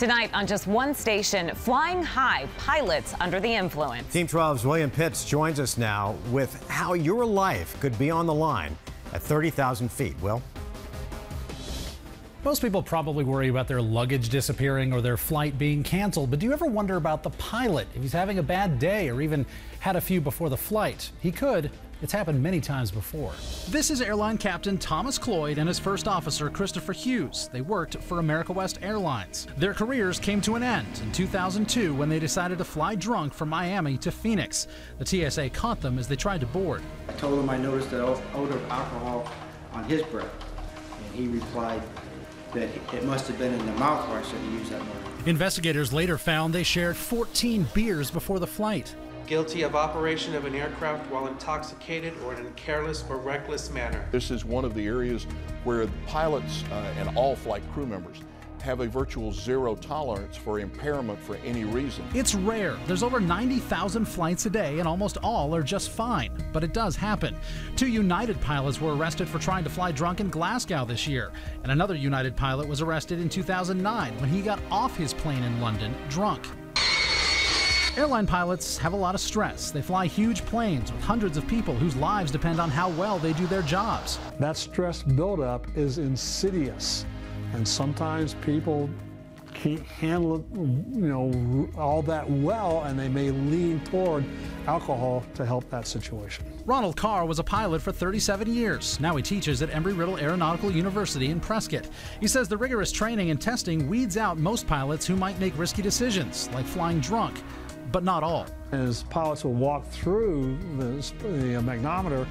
Tonight on just one station, flying high, pilots under the influence. Team 12's William Pitts joins us now with how your life could be on the line at 30,000 feet. Will? Most people probably worry about their luggage disappearing or their flight being canceled, but do you ever wonder about the pilot? If he's having a bad day or even had a few before the flight? He could. It's happened many times before. This is airline captain Thomas Cloyd and his first officer Christopher Hughes. They worked for America West Airlines. Their careers came to an end in 2002 when they decided to fly drunk from Miami to Phoenix. The TSA caught them as they tried to board. I told him I noticed the odor of alcohol on his breath, and he replied that it must have been in the mouth where I should have used that word. Investigators later found they shared 14 beers before the flight. Guilty of operation of an aircraft while intoxicated or in a careless or reckless manner. This is one of the areas where pilots and all flight crew members have a virtual zero tolerance for impairment for any reason. It's rare. There's over 90,000 flights a day and almost all are just fine, but it does happen. 2 United pilots were arrested for trying to fly drunk in Glasgow this year, and another United pilot was arrested in 2009 when he got off his plane in London drunk. Airline pilots have a lot of stress. They fly huge planes with hundreds of people whose lives depend on how well they do their jobs. That stress buildup is insidious, and sometimes people can't handle it, all that well, and they may lean toward alcohol to help that situation. Ronald Carr was a pilot for 37 years. Now he teaches at Embry-Riddle Aeronautical University in Prescott. He says the rigorous training and testing weeds out most pilots who might make risky decisions, like flying drunk. But not all. As pilots will walk through the magnometer,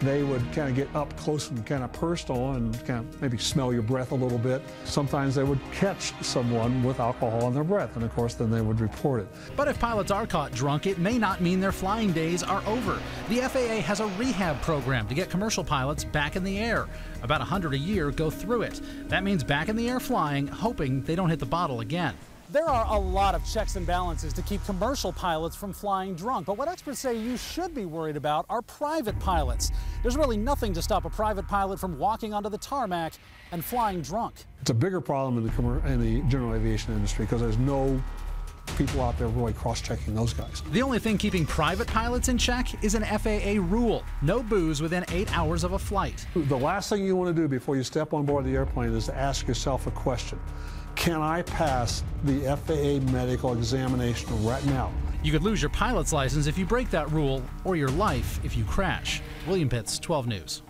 they would kind of get up close and kind of personal and kind of maybe smell your breath a little bit. Sometimes they would catch someone with alcohol in their breath, and of course then they would report it. But if pilots are caught drunk, it may not mean their flying days are over. The FAA has a rehab program to get commercial pilots back in the air. About 100 a year go through it. That means back in the air flying, hoping they don't hit the bottle again. There are a lot of checks and balances to keep commercial pilots from flying drunk, but what experts say you should be worried about are private pilots. There's really nothing to stop a private pilot from walking onto the tarmac and flying drunk. It's a bigger problem in the general aviation industry because there's no people out there really cross-checking those guys. The only thing keeping private pilots in check is an FAA rule: no booze within 8 hours of a flight. The last thing you want to do before you step on board the airplane is to ask yourself a question. Can I pass the FAA medical examination right now? You could lose your pilot's license if you break that rule, or your life if you crash. William Pitts, 12 News.